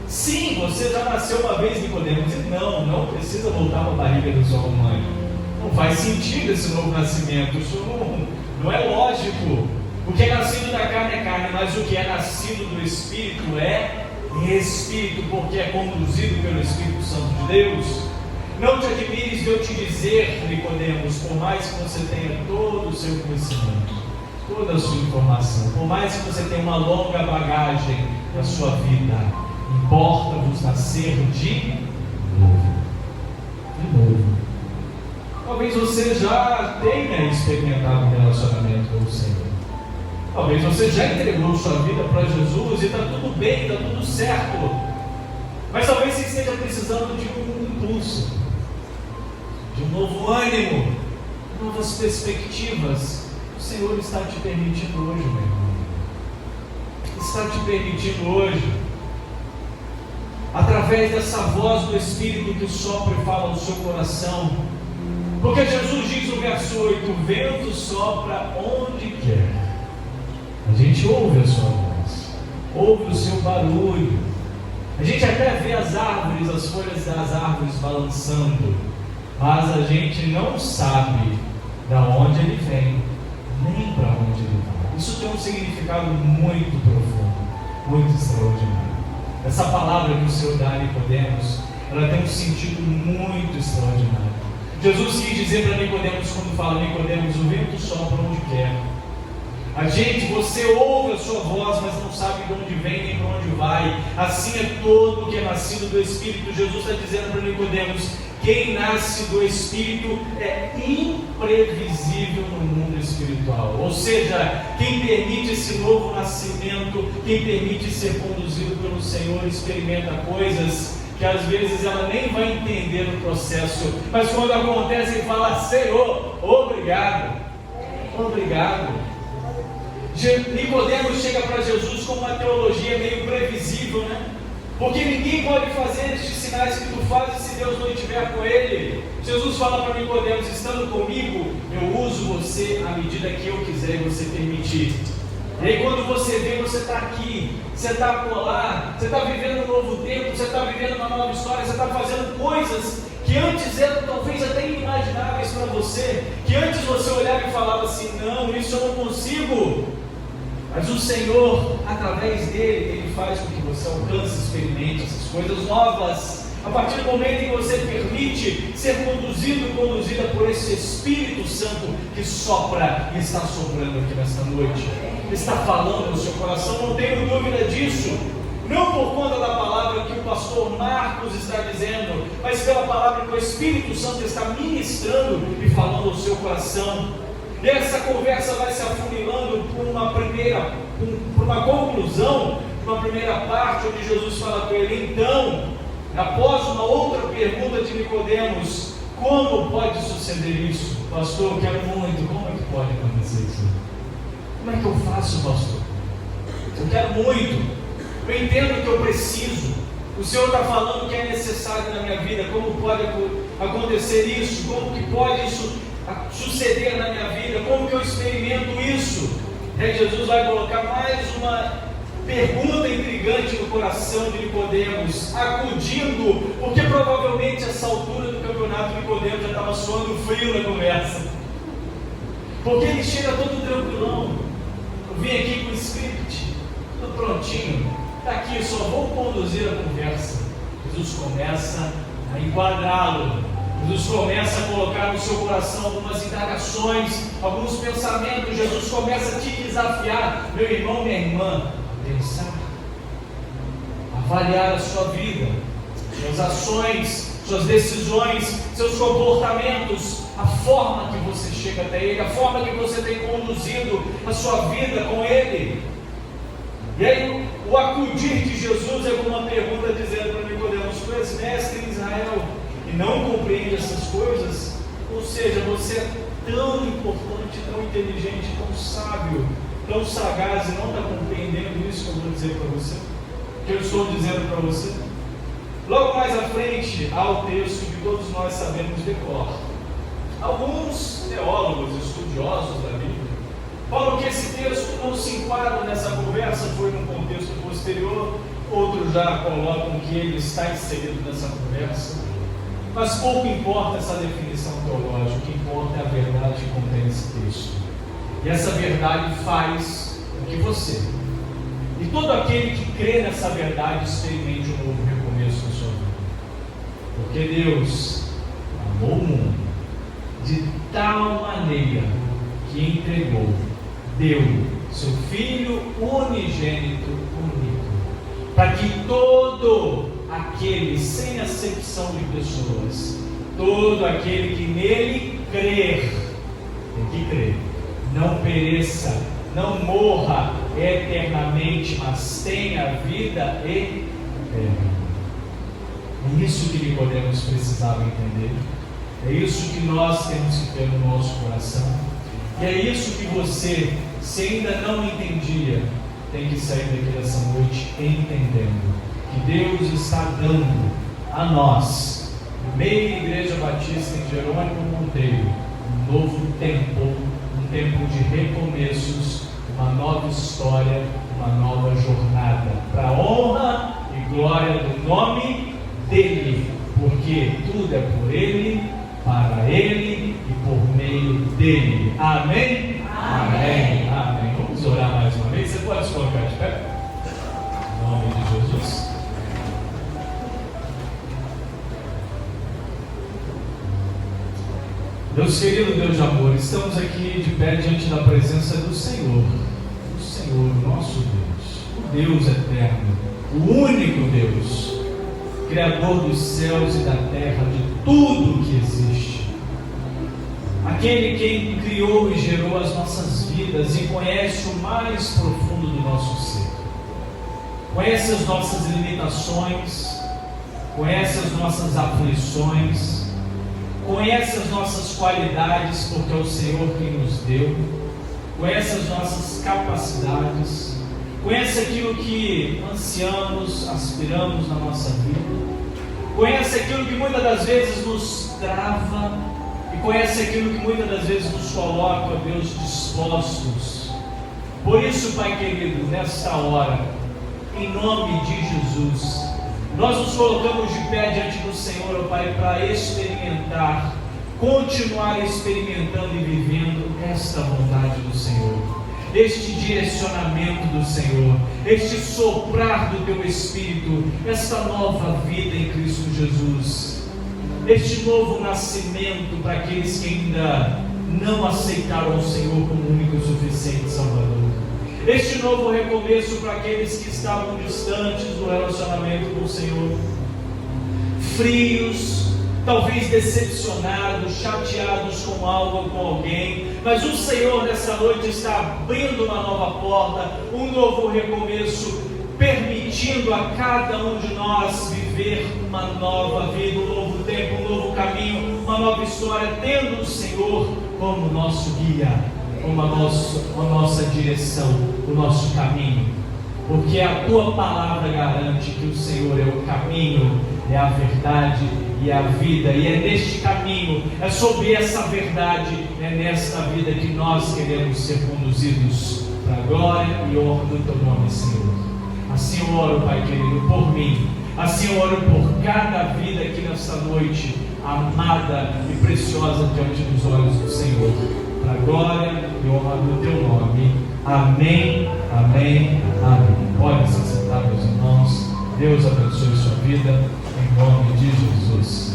G: Sim, você já nasceu uma vez, Nicodemos, e não precisa voltar para a barriga da sua mãe. Não faz sentido esse novo nascimento, isso não é lógico. O que é nascido da carne é carne, mas o que é nascido do Espírito é em espírito, porque é conduzido pelo Espírito Santo de Deus. Não te admires de eu te dizer, Nicodemos, por mais que você tenha todo o seu conhecimento, toda a sua informação, por mais que você tenha uma longa bagagem na sua vida, importa-vos nascer de novo. De novo. Talvez você já tenha experimentado um relacionamento com o Senhor. Talvez você já entregou sua vida para Jesus e está tudo bem, está tudo certo. Mas talvez você esteja precisando de um impulso, de um novo ânimo, novas perspectivas. O Senhor está te permitindo hoje, meu irmão. Está te permitindo hoje, através dessa voz do Espírito que sopra e fala no seu coração. Porque Jesus diz no verso 8: o vento sopra onde quer. A gente ouve a sua voz, ouve o seu barulho. A gente até vê as árvores, as folhas das árvores balançando, mas a gente não sabe de onde ele vem, nem para onde ele vai. Isso tem um significado muito profundo, muito extraordinário. Essa palavra que o Senhor dá a Nicodemos, ela tem um sentido muito extraordinário. Jesus quis dizer para Nicodemos, quando fala Nicodemos, o vento sopra onde quer. Você ouve a sua voz, mas não sabe de onde vem nem para onde vai. Assim é todo que é nascido do Espírito. Jesus está dizendo para Nicodemos: quem nasce do Espírito é imprevisível no mundo espiritual. Ou seja, quem permite esse novo nascimento, quem permite ser conduzido pelo Senhor, experimenta coisas que às vezes ela nem vai entender no processo, mas quando acontece ele fala: Senhor, obrigado, obrigado. Nicodemos chega para Jesus com uma teologia meio previsível, né? Porque ninguém pode fazer estes sinais que tu fazes se Deus não estiver com ele. Jesus fala para Nicodemos: estando comigo, eu uso você à medida que eu quiser e você permitir. E aí quando você vê, você está aqui, você está acolá, você está vivendo um novo tempo, você está vivendo uma nova história, você está fazendo coisas que antes eram talvez até inimagináveis para você, que antes você olhava e falava assim: não, isso eu não consigo. Mas o Senhor, através dele, ele faz com que você alcance, experimente essas coisas novas. A partir do momento em que você permite ser conduzido, conduzida por esse Espírito Santo que sopra e está soprando aqui nesta noite, está falando no seu coração, não tenho dúvida disso. Não por conta da palavra que o pastor Marcos está dizendo, mas pela palavra que o Espírito Santo está ministrando e falando ao seu coração. E essa conversa vai se afunilando por uma conclusão, uma primeira parte, onde Jesus fala com ele: então, após uma outra pergunta de Nicodemos, como pode suceder isso? Pastor, eu quero muito, como é que pode acontecer isso? Como é que eu faço, pastor? Eu quero muito, eu entendo que eu preciso, o Senhor está falando que é necessário na minha vida, como pode acontecer isso? Como que pode isso suceder na minha vida? Como que eu experimento isso? E aí Jesus vai colocar mais uma pergunta intrigante no coração de Nicodemos, acudindo, porque provavelmente a essa altura do campeonato Nicodemos já estava suando frio na conversa, porque ele chega todo tranquilão: eu vim aqui com o script, tudo prontinho, está aqui, só vou conduzir a conversa. Jesus começa a enquadrá-lo. Jesus começa a colocar no seu coração algumas indagações, alguns pensamentos. Jesus começa a te desafiar, meu irmão, minha irmã, a pensar, a avaliar a sua vida, suas ações, suas decisões, seus comportamentos, a forma que você chega até Ele, a forma que você tem conduzido a sua vida com Ele. E aí o acudir de Jesus é como uma pergunta dizendo para Nicodemos: tu és mestre em Israel e não compreende essas coisas? Ou seja, você é tão importante, tão inteligente, tão sábio, tão sagaz e não está compreendendo isso que eu vou dizer para você, que eu estou dizendo para você? Logo mais à frente há o texto que todos nós sabemos de cor. Alguns teólogos, estudiosos da Bíblia, falam que esse texto não se enquadra nessa conversa, foi num contexto posterior. Outros já colocam que ele está inserido nessa conversa. Mas pouco importa essa definição teológica, o que importa é a verdade que contém esse texto. E essa verdade faz com que você E todo aquele que crê nessa verdade experimente um novo recomeço na sua vida. Porque Deus amou o mundo de tal maneira que entregou, deu seu Filho unigênito, único, para que todo aquele, sem acepção de pessoas, todo aquele que nele crer, tem que crer, não pereça, não morra eternamente, mas tenha vida eterna. É isso que Nicodemos precisava entender. É isso que nós temos que ter no nosso coração. E é isso que você, se ainda não entendia, tem que sair daqui dessa noite entendendo que Deus está dando a nós, Meia Igreja Batista em Jerônimo Monteiro, um novo tempo, um tempo de recomeços, uma nova história, uma nova jornada, para a honra e glória do nome dEle, porque tudo é por Ele, para Ele e por meio dEle. Amém? Amém. Amém. Vamos orar mais uma vez. Você pode se colocar de pé? Em nome de Jesus. Deus querido, Deus de amor, estamos aqui de pé diante da presença do Senhor, nosso Deus, o Deus eterno, o único Deus, Criador dos céus e da terra, de tudo que existe, aquele que criou e gerou as nossas vidas e conhece o mais profundo do nosso ser, conhece as nossas limitações, conhece as nossas aflições, conhece as nossas qualidades, porque é o Senhor quem nos deu, conhece as nossas capacidades, conhece aquilo que ansiamos, aspiramos na nossa vida, conhece aquilo que muitas das vezes nos trava, e conhece aquilo que muitas das vezes nos coloca, ó Deus, dispostos. Por isso, Pai querido, nesta hora, em nome de Jesus, nós nos colocamos de pé diante do Senhor, ó Pai, para experimentar, continuar experimentando e vivendo esta vontade do Senhor, este direcionamento do Senhor, este soprar do Teu Espírito, esta nova vida em Cristo Jesus, este novo nascimento para aqueles que ainda não aceitaram o Senhor como único e suficiente Salvador. Este novo recomeço para aqueles que estavam distantes do relacionamento com o Senhor, frios, talvez decepcionados, chateados com algo ou com alguém, mas o Senhor nessa noite está abrindo uma nova porta, um novo recomeço, permitindo a cada um de nós viver uma nova vida, um novo tempo, um novo caminho, uma nova história, tendo o Senhor como nosso guia, como a nossa direção, o nosso caminho, porque a Tua palavra garante que o Senhor é o caminho, é a verdade e a vida, e é neste caminho, é sobre essa verdade, é nesta vida que nós queremos ser conduzidos para a glória e honra do Teu nome, Senhor. Assim eu oro, Pai querido, por mim, assim eu oro por cada vida aqui nesta noite, amada e preciosa diante dos olhos do Senhor, para a glória e honra do Teu nome. Amém, amém, amém. Podem se sentar, meus irmãos. Deus abençoe sua vida, em nome de Jesus.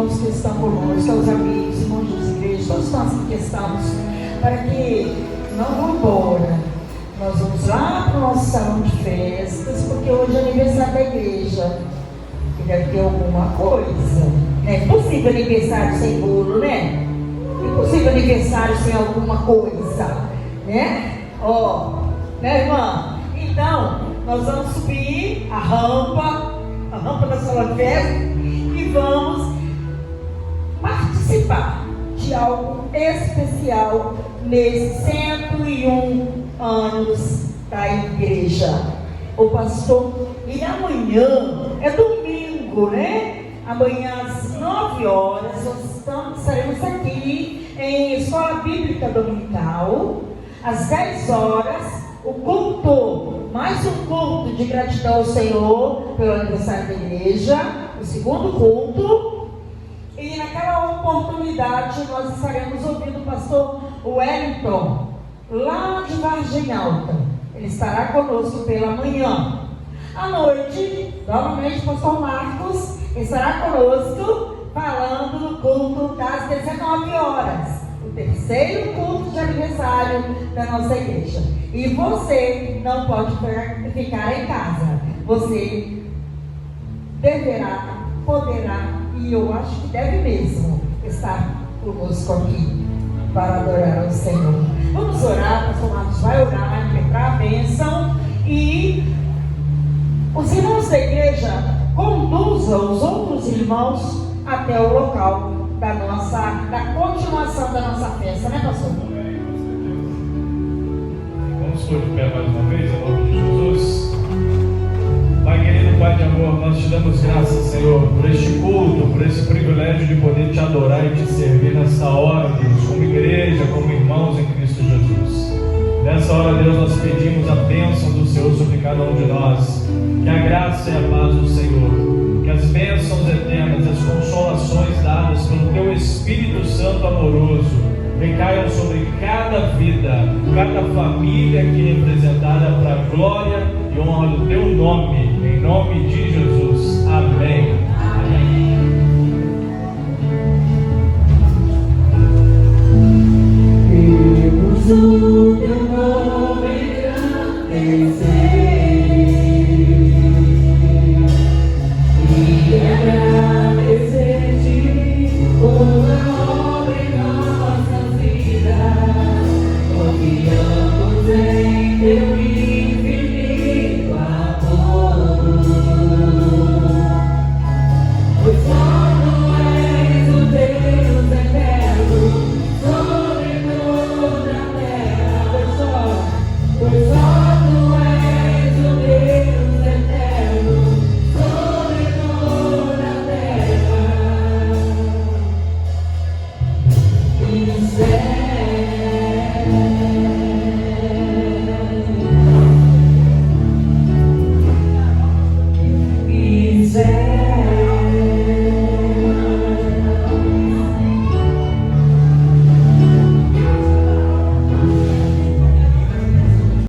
C: irmãos que estão conosco, aos amigos, irmãos das igrejas, todos nós que estamos, para que não vão embora. Nós vamos lá para o nosso salão de festas, porque hoje é aniversário da igreja. E deve ter alguma coisa. É impossível aniversário sem bolo, né? É impossível aniversário sem alguma coisa, né? Ó, né, irmã? Então, nós vamos subir a rampa da sala de festa e vamos participar de algo especial nesses 101 anos da igreja. O pastor, e amanhã é domingo, né? Amanhã às 9 horas nós estaremos aqui em Escola Bíblica Dominical. Às 10 horas, o culto, mais um culto de gratidão ao Senhor pelo aniversário da igreja, o segundo culto. E naquela oportunidade nós estaremos ouvindo o pastor Wellington, lá de Vargem Alta. Ele estará conosco pela manhã. À noite, novamente o pastor Marcos estará conosco falando no culto das 19 horas. O terceiro culto de aniversário da nossa igreja. E você não pode ficar em casa. Você deverá, poderá, e eu acho que deve mesmo estar conosco aqui para adorar ao Senhor. Vamos orar, pastor Marcos vai orar, impetrar a bênção, e os irmãos da igreja conduzam os outros irmãos até o local da continuação da nossa festa, né, pastor?
G: Vamos pôr de pé mais uma vez, em nome de Jesus. Pai querido, Pai de amor, nós te damos graças, Senhor, por este culto, por esse privilégio de poder te adorar e te servir nessa hora, Deus, como igreja, como irmãos em Cristo Jesus. Nessa hora, Deus, nós pedimos a bênção do Senhor sobre cada um de nós, que a graça e a paz do Senhor, que as bênçãos eternas, as consolações dadas pelo Teu Espírito Santo amoroso, recaiam sobre cada vida, cada família aqui representada para a glória e honra do Teu nome, em nome de Jesus. Amém.